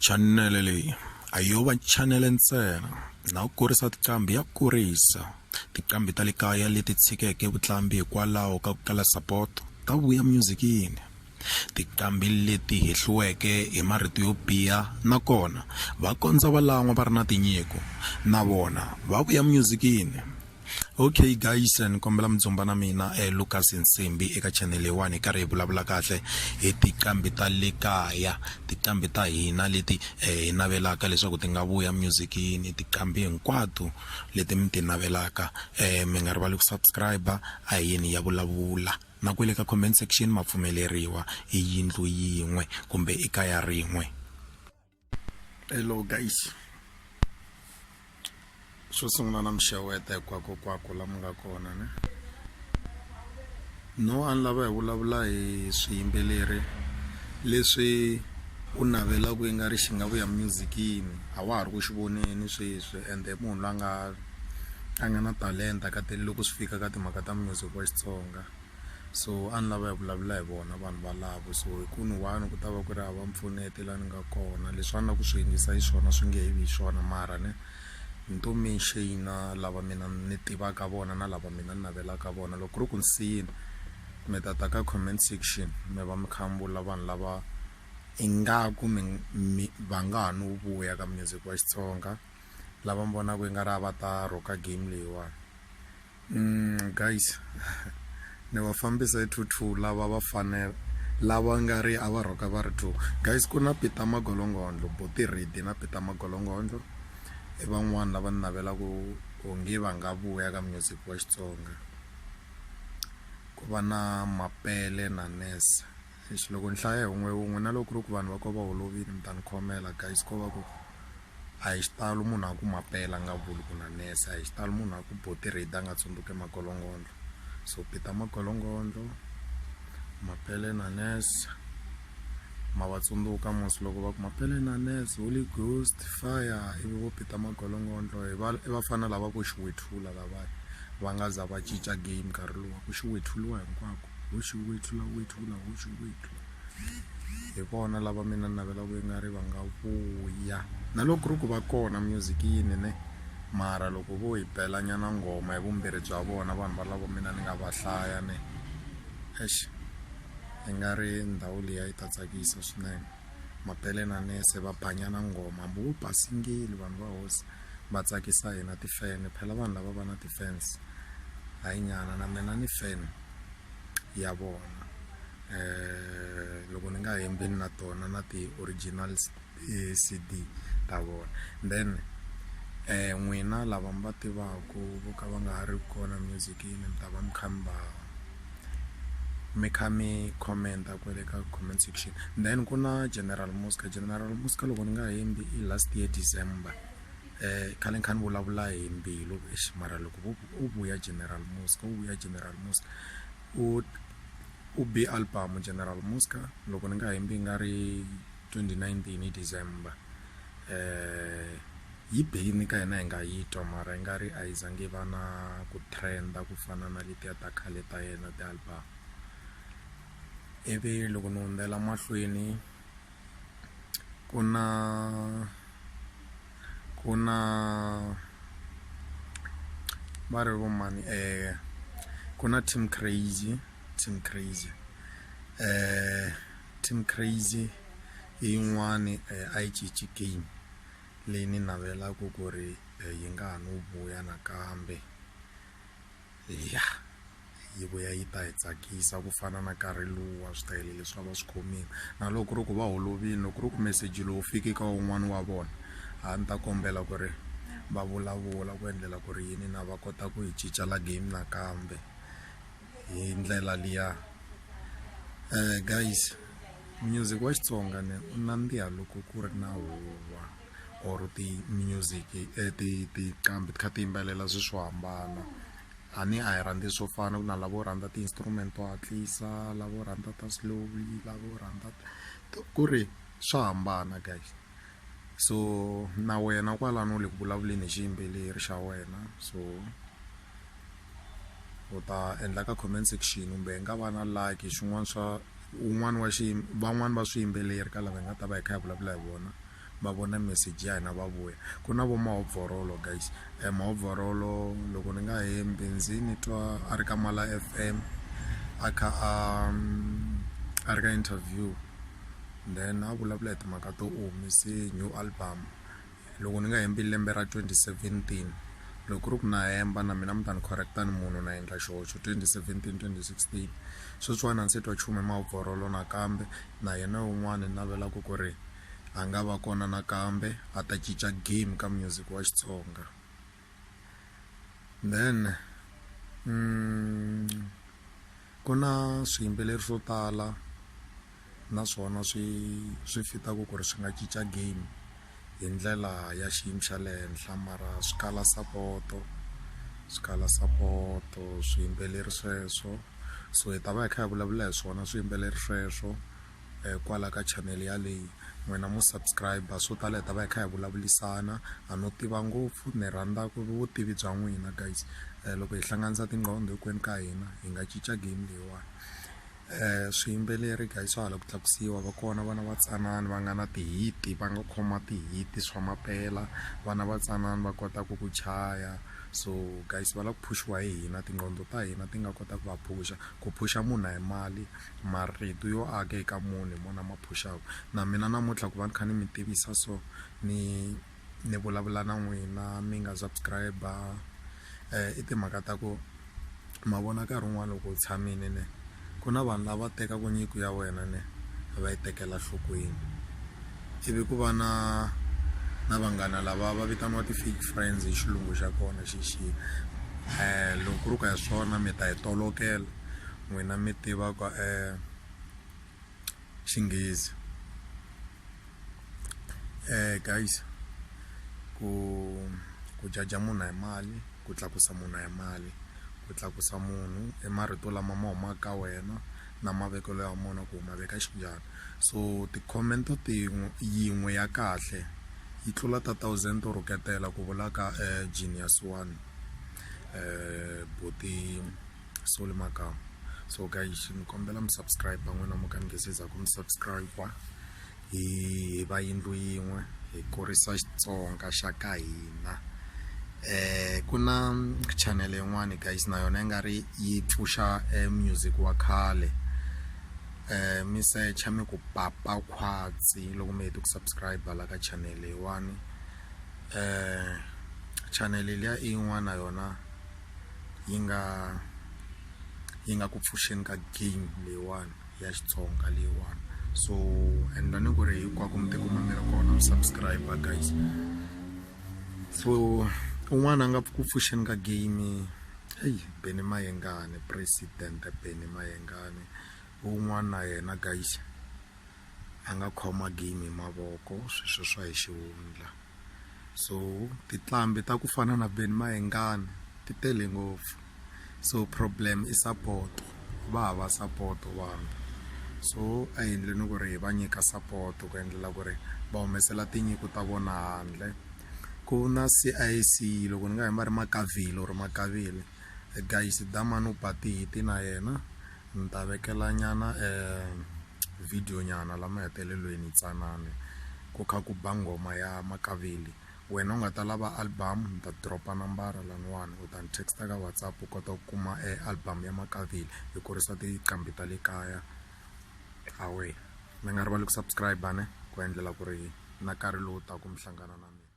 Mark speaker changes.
Speaker 1: Channel leyi a yo va channel ntsena na ku kurisa tiqambi ya kurisa tiqambi ta le kaya leti tshikeke vutlambi hikwalaho ka ku kala support ta vuya musicini tiqambi leti hehliweke hi marito yo biha nakona va kondza valan'wa va ri na tinyiko na vona va vuya musicini. Okay guys, ni kombela mdzumba na mina Lucas Nsimbi eka channel 1 hi karhi hi vulavula kahle hi tiqambi ta le kaya, tiqambi ta hina leti hi navelaka leswaku ti nga vuya musicini, tiqambi hinkwato leti mi ti navelaka. Mi nga rivali ku subscribe a hi yini ya vulavula na ku le ka comment section ma pfumeleriwa hi yindlu yin'we kumbe ekaya rin'we. Hello guys, swo sungula na mixeweta hinkwako la mi nga kona ne no a ni lava hi vulavula hi swiyimbeleri leswi u navelaka yi nga ri xi nga vuya musicini a wa ha ri ku xi voneni sweswi ende munhu loyi a nga na talenta ka loko swi fika ka timhaka ta music wa Xitsonga. So a ni lava hi vulavula hi vona vanhu valavo, so hi ku ni wani ku ta va ku ri hava mpfuneti la ni nga kona leswi a ni la ku swi endlisa hi swona swi nge vi hi swona mara ne ntomi xina lava mina ni tivaka vona na lava mina ni navelaka vona. Loko ku ri ku nsiyini mi ta ta ka comment section mi va mi khambula vanhu lava ingaku va nga ha no vuya ka music wa Xitsonga, lava mi vonaka yi nga ri va ta roka game leyiwani. Guys ni va fambisa hi 2 lava va fanele lava nga ri a va roka va ri 2. Guys ku na Peter Magolongondlo, Boti Ready na Peter Magolongondlo i van'wana lava ni navelaka onge va nga vuya ka music wa Xitsonga. Ku va na Mapele na Nesa, lexi loko ni hlaya hi wun'we na loko ku ri ku vanhu va ko va holovile mi ta ni khomela guys, ko va ku a hi xitalo munhu a ku Mapele a nga vuli ku na Nesa, a hi xitalo munhu a ku Boti Ready a nga tsundzuke Magolongondlo. So Peter Magolongondlo, Mapele na Nesa ma va tsundzuka mos loko va ku Mapele na Nesa, Holy Ghost fire, ivi vo Peter Magolongondlo i vafana lava ku xiwethula lava va nga za va cinca game nkarhi lowa ku xiwethuliwa hinkwako ho xiwethula ho xiwethula. Hi vona lava mina ni navelaka yi nga ri va nga vuya na loko ku ri ku va kona musicini ne mara loko vo hi bela nyana ngoma hi vumbirhi bya vona vanhu valavo mina ni nga va hlaya ne yi nga ri ndhawu leyi yi ta tsakisa swinene. Mapele na Nese va banyana ngoma hambi vo basingeli vanhu va hosi va tsakisa hina tifan phela vanhu lava va na tifans hayi nyana na mina ni fan ya vona. Loko ni nga hembeni na tona na ti-original CD ta vona. Then n'wina lava mi va tivaka vo ka va nga ha ri kona musicini mi ta va mi kha mi commenta kwele ka comment section. Then ku na General Muska loko ni nga hembi i last year December. Khale ni kha ni vulavula hi mbilu mara loko u vuya General Muska u bi album General Muska loko ni nga hembi nga ri 2019 December. Yi bini ka hina hi nga yi twa mara yi nga ri a yi zangi va na ku trenda ku fana na letiya ta khale ta yena ti-album. Ivi loko ni hundzela mahlweni ku na va ri vo mani ku na Team Crazy hi yin'wani a yi cinci game leyi ni navelaka ku ri yi nga ha no vuya nakambe ya yi vuya yi ta hi tsakisa ku fana na nkarhi luwa switayele leswi va swi khomile. Na loko ku ri ku va holovile loko ku ri ku meseji lowu fike ka wun'wana wa vona a ni ta kombela ku ri va vulavula ku endlela ku ri yini na va kota ku hi cinca la game nakambe hi ndlela liya. Guys music wa Xitsonga ne u nandziha loko ku ri na huwa or ti-music tiqambi ti kha ti yimbelela swilo swo hambana. A ni a hi rhandzi swo fana ku na lavo rhandza ti-instrument to hatlisa, lavo rhandza ta slowly, lavo rhandza ku ri swa hambana guys. So na wena kwalano le ku vulavuleni hi xiyimbeleri xa wena, so u ta endla ka comment section kumbe hi nga va na like xin'wana swa van'wani va swiyimbeleri ka lava hi nga ta va hi kha hi vulavula hi vona va vona message ya hina va vuya. Ku na vo maovorolo guys, maovorolo loko ni nga hembi ndzi ni twa a ri ka Mala FM a kha a ri ka interview, then a vulavula hi timhaka to humese new album loko ni nga hembi lembe ra 2017. Loko ku ri ku na hemba na mina mi ta ni correcta ni munhu na endla xihoxo 2017 2016. Sweswiwani a ni se twa chume maovorolo nakambe, na yena un'wana ni navelaka ku ri a nga va kona nakambe a ta cinca game ka music wa Xitsonga. Then ku na swiyimbeleri swo tala naswona swi fitaka ku ri swi nga cinca game hi ndlela ya xiyimo xa le henhla, mara swi kala sapoto swiyimbeleri sweswo. So hi ta va hi kha hi vulavula hi swona swiyimbeleri sweswo kwala ka channel yaleyi. N'wina mu subscriber swo tala hi ta va hi kha hi vulavulisana, a no tiva ngopfu ni rhandza vutivi bya n'wina guys. Loko hi hlanganisa tinqondo hinkwenu ka hina hi nga cinca game leyiwani. Swiyimbeleri guys swa hala ku tlakusiwa, va kona vana va tsanana va nga na tihiti, va nga khoma tihiti swa mampela, vana va tsanana va kota ku chaya. So guys va la ku phushiwa hi hina, tinqondo ta hina ti nga kota ku va phusha munhu hi mali, marito yo aka eka munhu hi mona ma phuxaka. Na mina namuntlha ku va ni kha ni mi tivisa so ni vulavula na n'wina mi nga subscriber i timhaka ta ku ma vona nkarhi wun'wana loko u tshamile ne ku na vanhu lava tekaka nyiko ya wena ne va yi tekela nhlokweni, ivi ku va na vanghana lava va vitaniwa ti-fake friends hi xilungu xa kona xixi. Loko ku ri ka hi swona mi ta hi tolokela, n'wina mi tiva ka Xinghezi. Guys ku jaja munhu hi mali, ku tlakusa munhu hi mali, ku tlakusa munhu i marito lama ma humaka ka wena na mavekelo ya mona ku ma veka xinjhani. So tikhomento yin'we ya kahle yi tlula ta 1000 to rhuketela ku vula ka Genius 1 buti Soli Makama. So guys ni kombela mi subscribe n'wina mo ka ni nge se za ku mi subscribe hi va yindlu yin'we hi kurisa Xitsonga xa ka hina. Ku na channel yin'wana guys na yona yi nga ri yi pfuxa music wa khale, mi searcha mi ku Papa Khwatsi loko mi hete ku subscribe la ka channel leyiwani. Channel liya i yin'wana yona yi nga ku pfuxeni ka game leyiwani ya Xitsonga leyiwani. So endla ni ku ri hinkwako mi tikuma mi ri kona mi subscriber guys. So un'wana a nga ku pfuxeni ka game Benny Mayengani, President Benny Mayengani un'wana na yena guys a nga khoma game hi mavoko sweswo swa hi xihundla. So titlambi ta ku fana na Benny Mayengani ti tele ngopfu, so problem i support, va hava support vanhu. So a hi endleni ku ri hi va nyika support ku endlela ku ri va humesela tinyiko ta vona handle. Ku na CIC loko ni nga hemba ri Makavile guys damani u ba tihiti na yena, ni ta vekela nyana video nyana lama hetelelweni tsanane ku kha ku ba ngoma ya Makavile. Wena u nga ta lava album ni ta dropa nambara laniwani u ta ni texta ka WhatsApp u kota ku kuma album ya Makavile hi kurisa tiqambi ta le kaya. Awe mi nga rivali ku subscribe ne ku endlela ku ri na nkarhi lowu ta ku mi hlangana na mina.